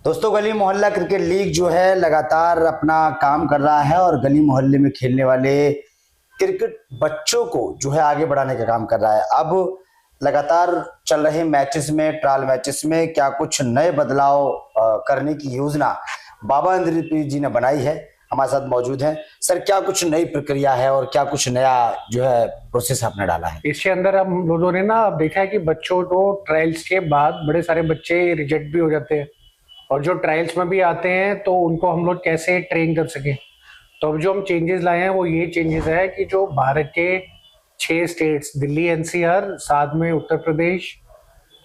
दोस्तों, गली मोहल्ला क्रिकेट लीग जो है लगातार अपना काम कर रहा है और गली मोहल्ले में खेलने वाले क्रिकेट बच्चों को जो है आगे बढ़ाने का काम कर रहा है। अब लगातार चल रहे मैचेस में, ट्रायल मैचेस में क्या कुछ नए बदलाव करने की योजना बाबा इंद्रजीत जी ने बनाई है। हमारे साथ मौजूद हैं। सर, क्या कुछ नई प्रक्रिया है और क्या कुछ नया जो है प्रोसेस आपने डाला है? इसके अंदर हम लोगों ने ना देखा है कि बच्चों को ट्रायल्स के बाद बड़े सारे बच्चे रिजेक्ट भी हो जाते हैं, और जो ट्रायल्स में भी आते हैं तो उनको हम लोग कैसे ट्रेन कर सकें। तो अब जो हम चेंजेस लाए हैं वो ये चेंजेस है कि जो भारत के 6 स्टेट्स दिल्ली, एनसीआर, साथ में उत्तर प्रदेश,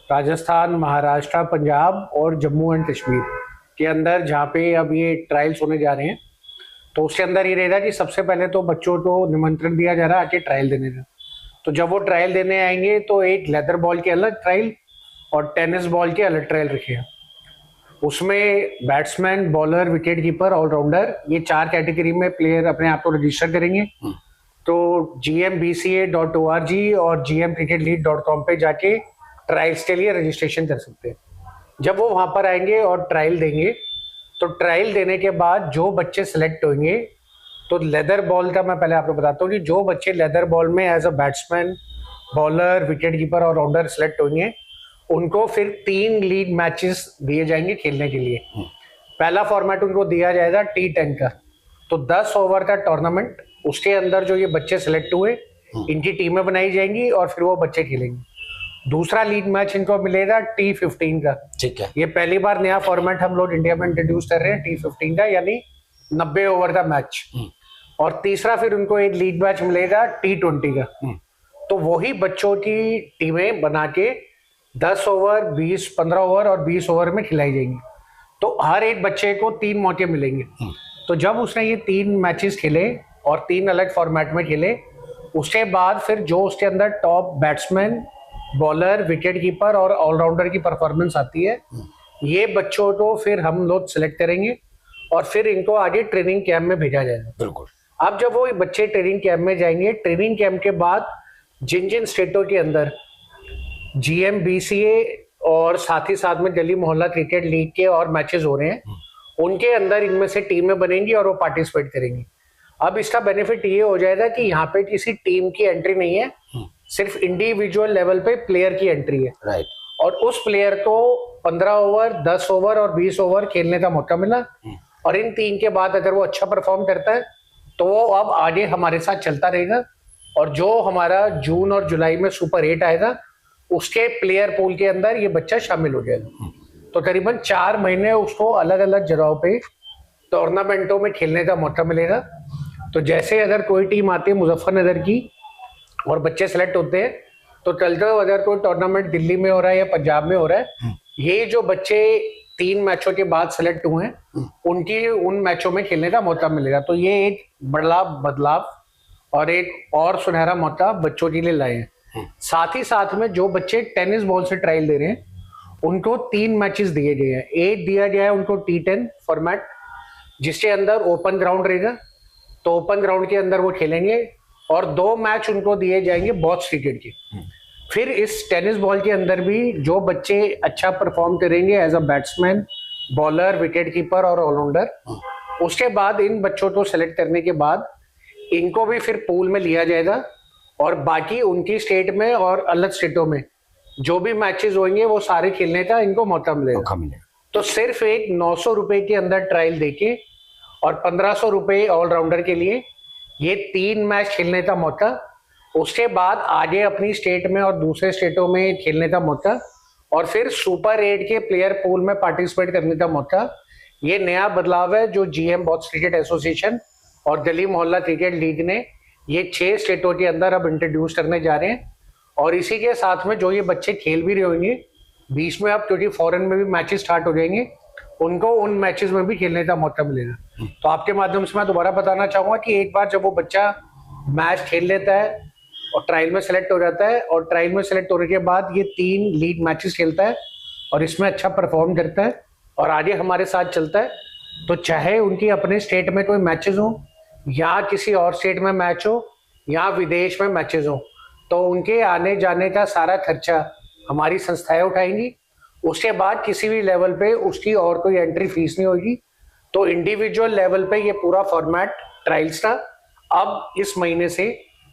राजस्थान, महाराष्ट्र, पंजाब और जम्मू एंड कश्मीर के अंदर जहाँ पे अब ये ट्रायल्स होने जा रहे हैं, तो उसके अंदर ये रहेगा कि सबसे पहले तो बच्चों को निमंत्रण दिया जा रहा है आके ट्रायल देने का। तो जब वो ट्रायल देने आएंगे तो एक लेदर बॉल के अलग ट्रायल और टेनिस बॉल के अलग ट्रायल रखेगा। उसमें batsman, bowler, wicket keeper, allrounder, ये 4 कैटेगरी में प्लेयर अपने आप को रजिस्टर करेंगे। तो gmbca.org और gmcricketleague.com पे जाके ट्रायल्स के लिए रजिस्ट्रेशन कर सकते हैं। जब वो वहां पर आएंगे और ट्रायल देंगे, तो ट्रायल देने के बाद जो बच्चे सिलेक्ट होंगे, तो लेदर बॉल का मैं पहले आपको बताता हूँ कि जो बच्चे लेदर बॉल में as a batsman, bowler, wicket keeper और ऑलराउंडर सिलेक्ट होंगे, उनको फिर 3 लीग मैचेस दिए जाएंगे खेलने के लिए। पहला फॉर्मेट उनको दिया जाएगा T10 का, तो 10 ओवर का टूर्नामेंट। उसके अंदर जो ये बच्चे सिलेक्ट हुए, इनकी टीमें बनाई जाएंगी और फिर वो बच्चे खेलेंगे। दूसरा लीग मैच इनको मिलेगा T15 का। ठीक है। ये पहली बार नया फॉर्मेट हम लोग इंडिया में इंट्रोड्यूस कर रहे हैं, T15 का, यानी 90 ओवर का मैच। और तीसरा फिर उनको एक लीग मैच मिलेगा T20 का। तो वही बच्चों की टीमें बना के 10 ओवर, 20, 15 ओवर और 20 ओवर में खिलाई जाएंगी। तो हर एक बच्चे को 3 मौके मिलेंगे। तो जब उसने ये 3 मैचेस खेले और 3 अलग फॉर्मेट में खेले, उसके बाद फिर जो उसके अंदर top batsman, bowler, wicket keeper और ऑलराउंडर की परफॉर्मेंस आती है, ये बच्चों को फिर हम लोग सिलेक्ट करेंगे और फिर इनको आगे ट्रेनिंग कैंप में भेजा जाएगा। बिल्कुल। अब जब वो बच्चे ट्रेनिंग कैंप में जाएंगे, ट्रेनिंग कैंप के बाद जिन जिन स्टेटों के अंदर GMBCA और साथ ही साथ में गली मोहल्ला क्रिकेट लीग के और मैचेस हो रहे हैं, उनके अंदर इनमें से टीमें बनेंगी और वो पार्टिसिपेट करेंगी। अब इसका बेनिफिट ये हो जाएगा कि यहाँ पे किसी टीम की एंट्री नहीं है, सिर्फ इंडिविजुअल लेवल पे प्लेयर की एंट्री है। राइट। और उस प्लेयर को 15 ओवर, 10 ओवर और 20 ओवर खेलने का मौका मिला, और इन 3 के बाद अगर वो अच्छा परफॉर्म करता है तो वो अब आगे हमारे साथ चलता रहेगा। और जो हमारा जून और जुलाई में सुपर 8 आएगा, उसके प्लेयर पूल के अंदर ये बच्चा शामिल हो जाएगा। तो करीबन 4 महीने उसको अलग अलग जगहों पे टूर्नामेंटों में खेलने का मौका मिलेगा। तो जैसे अगर कोई टीम आती है मुजफ्फरनगर की और बच्चे सेलेक्ट होते हैं, तो चलते हुए अगर कोई टूर्नामेंट दिल्ली में हो रहा है या पंजाब में हो रहा है, ये जो बच्चे 3 मैचों के बाद सेलेक्ट हुए हैं, उनकी उन मैचों में खेलने का मौका मिलेगा। तो ये एक बड़ा बदलाव और एक और सुनहरा मौका बच्चों के लिए लाए हैं। साथ ही साथ में जो बच्चे टेनिस बॉल से ट्रायल दे रहे हैं, उनको 3 मैचेस दिए गए हैं। एक दिया गया है उनको T10 फॉर्मेट, जिसके अंदर ओपन ग्राउंड रहेगा, तो ओपन ग्राउंड के अंदर वो खेलेंगे, और 2 मैच उनको दिए जाएंगे बॉक्स क्रिकेट के। फिर इस टेनिस बॉल के अंदर भी जो बच्चे अच्छा परफॉर्म करेंगे as a batsman, bowler, wicket keeper और ऑलराउंडर, उसके बाद इन बच्चों को सेलेक्ट करने के बाद इनको भी फिर पूल में लिया जाएगा, और बाकी उनकी स्टेट में और अलग स्टेटों में जो भी मैचेस होंगे वो सारे खेलने का इनको मौका मिलेगा। तो सिर्फ एक 900 रुपए के अंदर ट्रायल देके और 1500 रुपए ऑलराउंडर के लिए ये 3 मैच खेलने का मौका, उसके बाद आगे अपनी स्टेट में और दूसरे स्टेटों में खेलने का मौका, और फिर सुपर 8 के प्लेयर पूल में पार्टिसिपेट करने का मौका। ये नया बदलाव है जो GM बॉक्स क्रिकेट एसोसिएशन और गली मोहल्ला क्रिकेट लीग ने ये 6 स्टेटों के अंदर अब इंट्रोड्यूस करने जा रहे हैं। और इसी के साथ में जो ये बच्चे खेल भी रहे होंगे, बीच में अब क्योंकि फॉरेन में भी मैचेस स्टार्ट हो जाएंगे, उनको उन मैचेस में भी खेलने का मौका मिलेगा। तो आपके माध्यम से मैं दोबारा बताना चाहूंगा कि एक बार जब वो बच्चा मैच खेल लेता है और ट्रायल में सेलेक्ट हो जाता है, और ट्रायल में सेलेक्ट होने के बाद ये 3 लीग मैचेस खेलता है और इसमें अच्छा परफॉर्म करता है और आगे हमारे साथ चलता है, तो चाहे उनकी अपने स्टेट में कोई मैचेस हो या किसी और स्टेट में मैच हो या विदेश में मैचेस हो, तो उनके आने जाने का सारा खर्चा हमारी संस्थाएं उठाएंगी। उसके बाद किसी भी लेवल पे उसकी और कोई एंट्री फीस नहीं होगी। तो इंडिविजुअल लेवल पे ये पूरा फॉर्मेट ट्रायल्स था, अब इस महीने से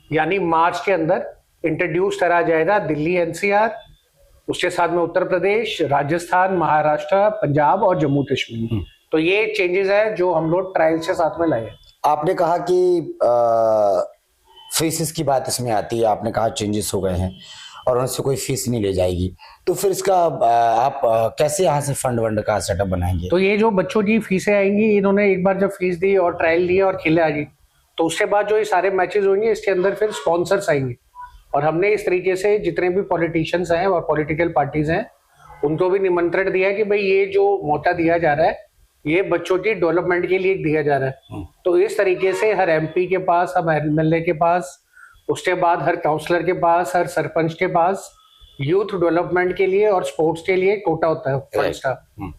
यानी मार्च के अंदर इंट्रोड्यूस करा जाएगा दिल्ली एनसीआर, उसके साथ में उत्तर प्रदेश, राजस्थान, महाराष्ट्र, पंजाब और जम्मू कश्मीर। तो ये चेंजेस है जो हम लोग ट्रायल के साथ में लाए। आपने कहा कि फीसेस की बात इसमें आती है, आपने कहा चेंजेस हो गए हैं और उनसे कोई फीस नहीं ले जाएगी, तो फिर इसका आप कैसे यहाँ से फंड वंड का सेटअप बनाएंगे? तो ये जो बच्चों की फीसें आएंगी, इन्होंने एक बार जब फीस दी और ट्रायल लिया और खेले आगे, तो उसके बाद जो ये सारे मैचेस होंगे इसके अंदर फिर स्पॉन्सर्स आएंगे। और हमने इस तरीके से जितने भी पॉलिटिशियंस हैं और पॉलिटिकल पार्टीज हैं उनको भी निमंत्रण दिया है कि भाई ये जो मौका दिया जा रहा है ये बच्चों की डेवलपमेंट के लिए दिया जा रहा है। तो इस तरीके से हर एमपी के पास, हर एमएलए के पास, उसके बाद हर काउंसलर के पास, हर सरपंच के पास यूथ डेवलपमेंट के लिए और स्पोर्ट्स के लिए कोटा होता है फंड्स का।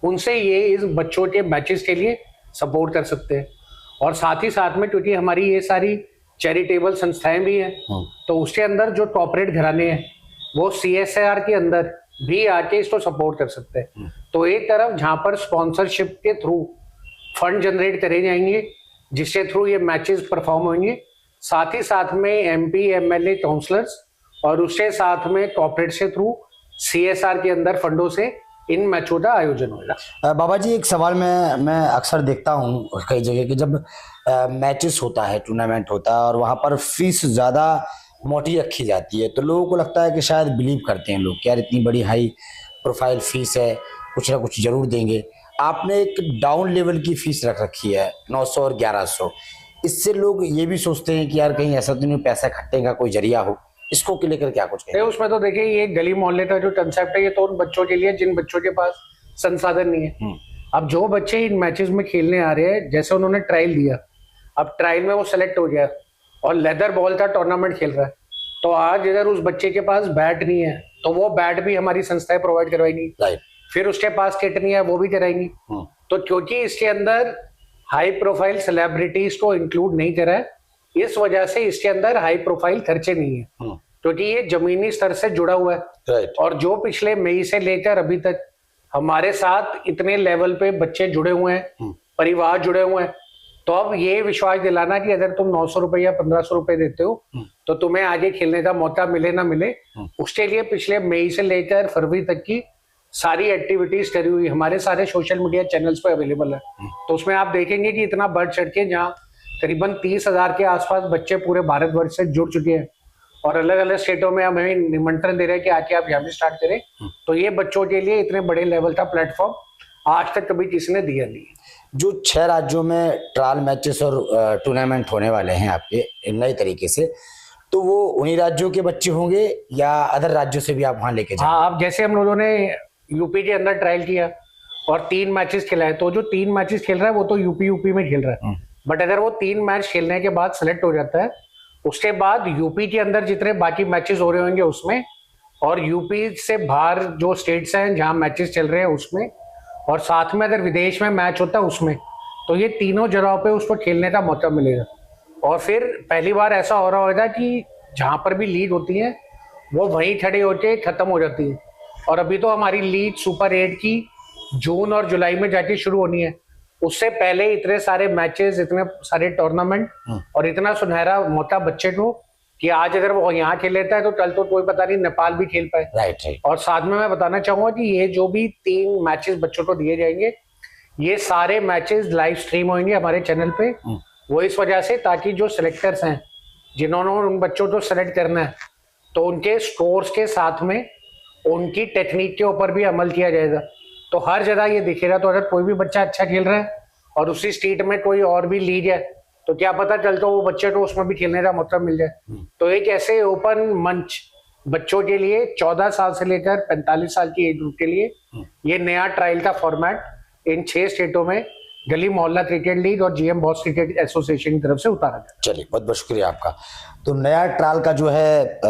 उनसे ये इस बच्चों के मैचेस के लिए सपोर्ट कर सकते हैं। और साथ ही साथ में क्योंकि हमारी ये सारी चैरिटेबल संस्थाएं भी हैं, तो उसके अंदर जो कॉर्पोरेट घराने हैं वो CSIR के अंदर भी आके इसको सपोर्ट कर सकते हैं। तो एक तरफ जहां पर स्पॉन्सरशिप के थ्रू फंड जनरेट करे जाएंगे जिसके थ्रू ये मैचेस परफॉर्म होंगे, साथ ही साथ में MP, MLA, काउंसलर्स और उसके साथ में कॉर्पोरेट के थ्रू CSR के अंदर फंडों से इन मैचों का आयोजन होगा। बाबा जी, एक सवाल मैं अक्सर देखता हूँ कई जगह कि जब मैचेस होता है, टूर्नामेंट होता है और वहाँ पर फीस ज़्यादा मोटी रखी जाती है, तो लोगों को लगता है कि शायद बिलीव करते हैं लोग कि यार इतनी बड़ी हाई प्रोफाइल फीस है, कुछ ना कुछ जरूर देंगे। आपने एक डाउन लेवल की फीस रख रखी है 900 और 1100, इससे लोग ये भी सोचते हैं कि यार कहीं ऐसा तो नहीं पैसा इकट्ठे का कोई जरिया हो, इसको के लेकर क्या कुछ कहें? उसमें तो देखिए ये गली मोहल्ले का जो कंसेप्ट है ये तो उन बच्चों के लिए जिन बच्चों के पास संसाधन नहीं है। अब जो बच्चे इन मैचेस में खेलने आ रहे हैं, जैसे उन्होंने ट्रायल दिया, अब ट्रायल में वो सेलेक्ट हो गया और लेदर बॉल का टूर्नामेंट खेल रहा है, तो आज अगर उस बच्चे के पास बैट नहीं है तो वो बैट भी हमारी संस्थाएं प्रोवाइड करवाएंगी। फिर उसके पास किट नहीं है वो भी कराएंगी। तो क्योंकि इसके अंदर हाई प्रोफाइल सेलिब्रिटीज को इंक्लूड नहीं करा है, इस वजह से इसके अंदर हाई प्रोफाइल खर्चे नहीं है, क्योंकि ये जमीनी स्तर से जुड़ा हुआ है। और जो पिछले मई से लेकर अभी तक हमारे साथ इतने लेवल पे बच्चे जुड़े हुए हैं, परिवार जुड़े हुए हैं, तो अब ये विश्वास दिलाना कि अगर तुम 900 रुपए या 1500 रुपए देते हो तो तुम्हें आगे खेलने का मौका मिले ना मिले, उसके लिए पिछले मई से लेकर फरवरी तक की सारी एक्टिविटीज करी हुई हमारे सारे सोशल मीडिया चैनल्स पे अवेलेबल है। तो उसमें आप देखेंगे कि इतना बढ़ चढ़ के जहाँ करीबन 30,000 के आसपास बच्चे पूरे भारतवर्ष से जुड़ चुके हैं और अलग अलग स्टेटों में हमें निमंत्रण दे रहे हैं कि आके आप यहाँ भी स्टार्ट करें। तो ये बच्चों के लिए इतने बड़े लेवल का प्लेटफॉर्म आज तक कभी किसी ने दिया नहीं है। जो 6 राज्यों में ट्रायल मैचेस और टूर्नामेंट होने वाले हैं आपके नए तरीके से, तो वो उन्हीं राज्यों के बच्चे होंगे या अदर राज्यों से भी आप वहां लेके जाएंगे? हाँ, अब जैसे हम लोगों ने यूपी के अंदर ट्रायल किया और 3 मैचेस खेला है, तो जो 3 मैचेस खेल रहा है वो तो यूपी में खेल रहा है। बट अगर वो 3 मैच खेलने के बाद सेलेक्ट हो जाता है, उसके बाद यूपी के अंदर जितने बाकी मैचेस हो रहे होंगे उसमें, और यूपी से बाहर जो स्टेट्स हैं जहां मैचेस चल रहे हैं उसमें, और साथ में अगर विदेश में मैच होता है उसमें, तो ये तीनों जगहों पे उसको खेलने का मौका मिलेगा। और फिर पहली बार ऐसा हो रहा होगा कि जहां पर भी लीग होती है वो वहीं खड़े होके खत्म हो जाती है। और अभी तो हमारी लीग सुपर 8 की जून और जुलाई में जाके शुरू होनी है, उससे पहले इतने सारे मैचेस, इतने सारे टूर्नामेंट और इतना सुनहरा मौका बच्चे को कि आज अगर वो यहाँ खेल लेता है तो कल तो कोई पता नहीं नेपाल भी खेल पाए। राइट। और साथ में मैं बताना चाहूंगा कि ये जो भी 3 मैचेस बच्चों को दिए जाएंगे, ये सारे मैचेस लाइव स्ट्रीम होंगे हमारे चैनल पे। वो इस वजह से ताकि जो सिलेक्टर्स हैं जिन्होंने उन बच्चों को सेलेक्ट करना है, तो उनके स्कोर्स के साथ में उनकी टेक्निक के ऊपर भी अमल किया जाएगा। तो हर जगह ये दिखेगा, तो अगर कोई भी बच्चा अच्छा खेल रहा है और उसी स्टेट में कोई और भी लीग है तो क्या पता चलता वो बच्चे को उसमें भी खेलने का मौका मिल जाए। तो एक ऐसे ओपन मंच बच्चों के लिए 14 साल से लेकर 45 साल की एज ग्रुप के लिए ये नया ट्रायल का फॉर्मेट इन 6 स्टेटों में गली मोहल्ला क्रिकेट लीग और GM बॉस क्रिकेट एसोसिएशन की तरफ से उतारा गया। चलिए, बहुत बहुत शुक्रिया आपका। तो नया ट्रायल का जो है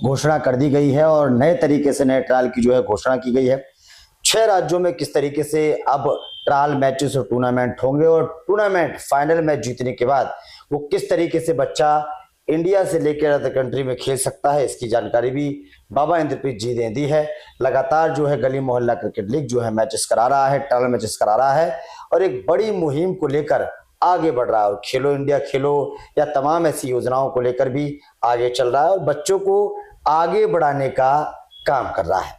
घोषणा कर दी गई है और नए तरीके से नए ट्रायल की जो है घोषणा की गई है। 6 राज्यों में किस तरीके से अब ट्रायल मैचेस और टूर्नामेंट होंगे और टूर्नामेंट फाइनल मैच जीतने के बाद वो किस तरीके से बच्चा इंडिया से लेकर अदर कंट्री में खेल सकता है, इसकी जानकारी भी बाबा इंद्रप्रीत जी ने दी है। लगातार जो है गली मोहल्ला क्रिकेट लीग जो है मैचेस करा रहा है, ट्रायल मैचेस करा रहा है और एक बड़ी मुहिम को लेकर आगे बढ़ रहा है और खेलो इंडिया खेलो या तमाम ऐसी योजनाओं को लेकर भी आगे चल रहा है और बच्चों को आगे बढ़ाने का काम कर रहा है।